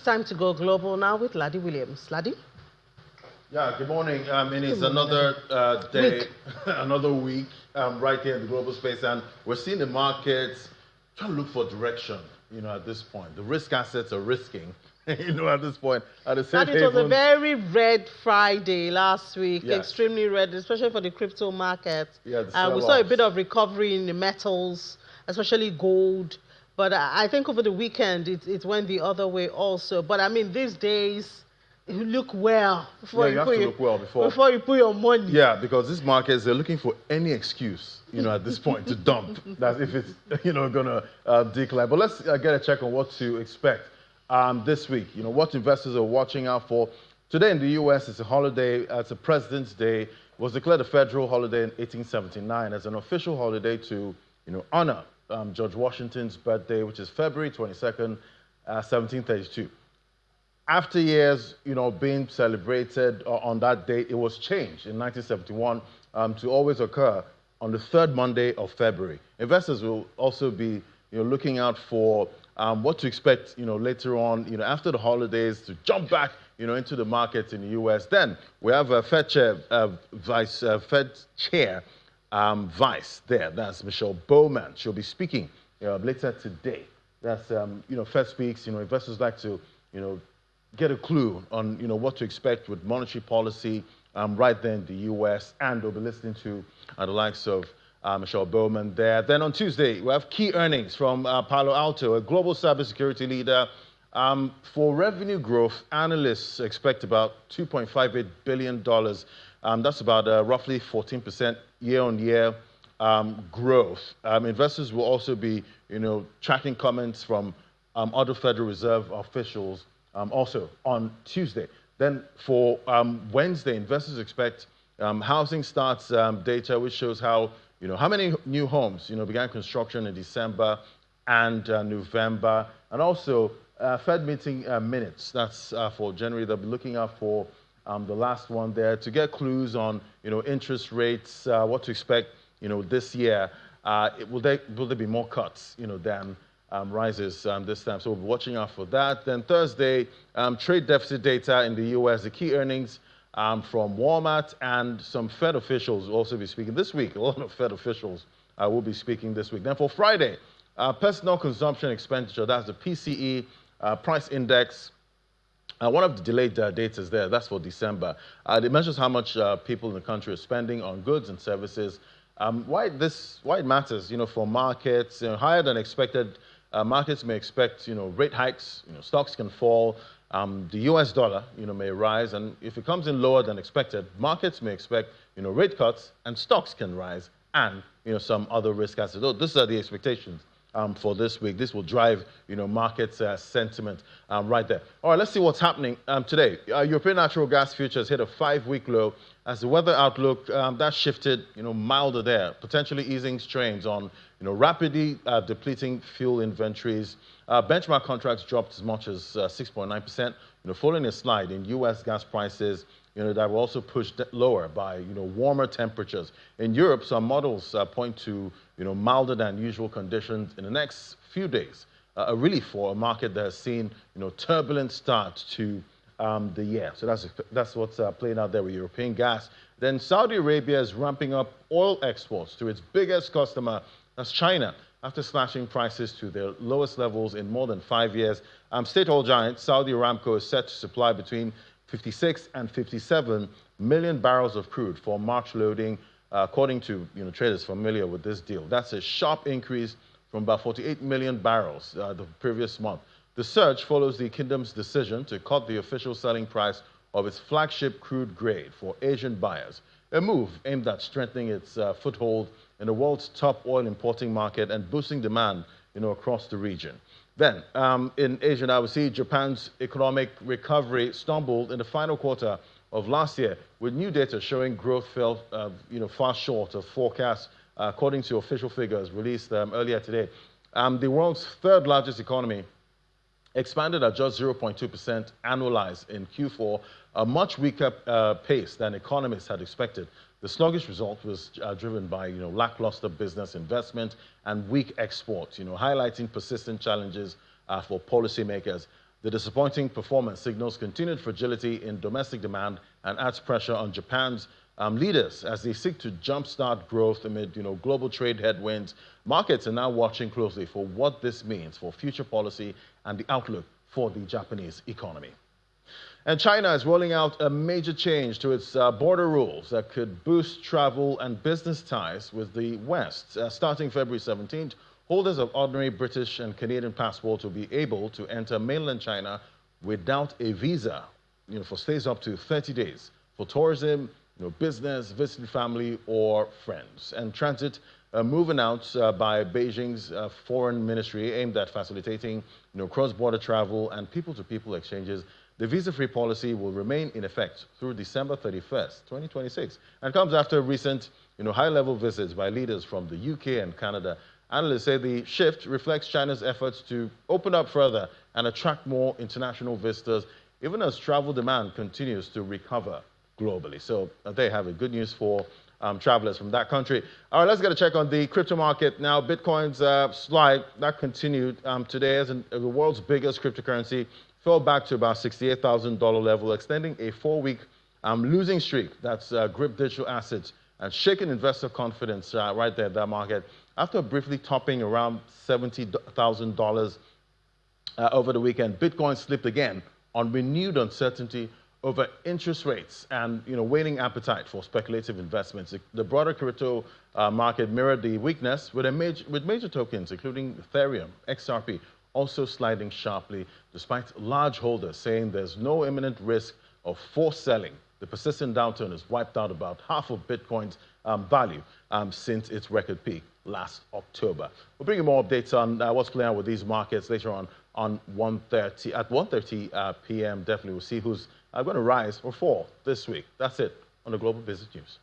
time to go global now with Laddie Williams. Laddie? Yeah, good morning. It is another day, another week right here in the global space, and we're seeing the markets trying to look for direction, at this point. The risk assets are risking, at this point. At the same It was a very red Friday last week, yes. Extremely red, especially for the crypto market. Yeah, we saw a bit of recovery in the metals, especially gold. But I think over the weekend, it went the other way also. But I mean, these days, you look well before you have to look well before you put your money. Yeah, because these markets, they're looking for any excuse, at this point to dump. That's if it's, going to decline. But let's get a check on what to expect this week. What investors are watching out for. Today in the U.S., it's a holiday. It's a President's Day. It was declared a federal holiday in 1879 as an official holiday to, honor George Washington's birthday, which is February 22nd, 1732. After years, being celebrated on that date, it was changed in 1971 to always occur on the third Monday of February. Investors will also be, looking out for what to expect, later on, after the holidays to jump back, into the markets in the U.S. Then we have a Fed Chair, Fed Chair. Vice there, that's Michelle Bowman. She'll be speaking later today. That's Fed Speaks. Investors like to get a clue on what to expect with monetary policy right there in the U.S. and they'll be listening to the likes of Michelle Bowman there. Then on Tuesday we have key earnings from Palo Alto, a global cybersecurity leader. For revenue growth, analysts expect about $2.58 billion. That's about roughly 14% year-on-year growth. Investors will also be, tracking comments from other Federal Reserve officials also on Tuesday. Then for Wednesday, investors expect housing starts data, which shows how, how many new homes, began construction in December and November, and also Fed meeting minutes. That's for January. They'll be looking out for the last one there to get clues on, interest rates, what to expect, this year. Will there be more cuts, than rises this time? So we'll be watching out for that. Then Thursday, trade deficit data in the U.S., the key earnings from Walmart and some Fed officials will also be speaking this week. A lot of Fed officials will be speaking this week. Then for Friday, personal consumption expenditure, that's the PCE price index. One of the delayed data is there. That's for December. It measures how much people in the country are spending on goods and services. Why it matters, for markets, higher than expected. Markets may expect, rate hikes. Stocks can fall. The U.S. dollar, may rise, and if it comes in lower than expected, markets may expect, rate cuts, and stocks can rise, and some other risk assets. So these are the expectations for this week. This will drive, market sentiment right there. All right, let's see what's happening today. European natural gas futures hit a 5-week low as the weather outlook that shifted, milder there, potentially easing strains on, rapidly depleting fuel inventories. Benchmark contracts dropped as much as 6.9%, following a slide in U.S. gas prices, that were also pushed lower by, warmer temperatures. In Europe, some models point to, milder than usual conditions in the next few days. A relief for a market that has seen, turbulent start to the year. So that's what's playing out there with European gas. Then Saudi Arabia is ramping up oil exports to its biggest customer, that's China, after slashing prices to their lowest levels in more than 5 years. State oil giant Saudi Aramco is set to supply between 56 and 57 million barrels of crude for March loading, according to traders familiar with this deal. That's a sharp increase from about 48 million barrels the previous month. The surge follows the kingdom's decision to cut the official selling price of its flagship crude grade for Asian buyers, a move aimed at strengthening its foothold in the world's top oil importing market and boosting demand across the region. Then, in Asia now, we see Japan's economic recovery stumbled in the final quarter of last year, with new data showing growth fell far short of forecasts, according to official figures released earlier today. The world's third largest economy expanded at just 0.2% annualized in Q4, a much weaker pace than economists had expected. The sluggish result was driven by lackluster business investment and weak exports, highlighting persistent challenges for policymakers. The disappointing performance signals continued fragility in domestic demand and adds pressure on Japan's leaders as they seek to jumpstart growth amid global trade headwinds. Markets are now watching closely for what this means for future policy and the outlook for the Japanese economy. And China is rolling out a major change to its border rules that could boost travel and business ties with the West. Starting February 17th, holders of ordinary British and Canadian passports will be able to enter mainland China without a visa, for stays up to 30 days for tourism, business, visiting family, or friends. And transit, a move announced by Beijing's foreign ministry aimed at facilitating, cross-border travel and people-to-people exchanges. The visa-free policy will remain in effect through December 31st, 2026, and comes after recent, high-level visits by leaders from the UK and Canada. Analysts say the shift reflects China's efforts to open up further and attract more international visitors, even as travel demand continues to recover globally. So there you have it. Good news for travelers from that country. All right, let's get a check on the crypto market. Now, Bitcoin's slide, that continued today as the world's biggest cryptocurrency fell back to about $68,000 level, extending a 4-week losing streak that's gripped digital assets and shaken investor confidence right there in that market. After briefly topping around $70,000 over the weekend, Bitcoin slipped again on renewed uncertainty over interest rates and waning appetite for speculative investments. The broader crypto market mirrored the weakness with major tokens, including Ethereum, XRP, also sliding sharply, despite large holders saying there's no imminent risk of forced selling. The persistent downturn has wiped out about half of Bitcoin's value since its record peak last October. We'll bring you more updates on what's playing out with these markets later on 1:30 at 1:30 p.m. Definitely, we'll see who's going to rise or fall this week. That's it on the Global Business News.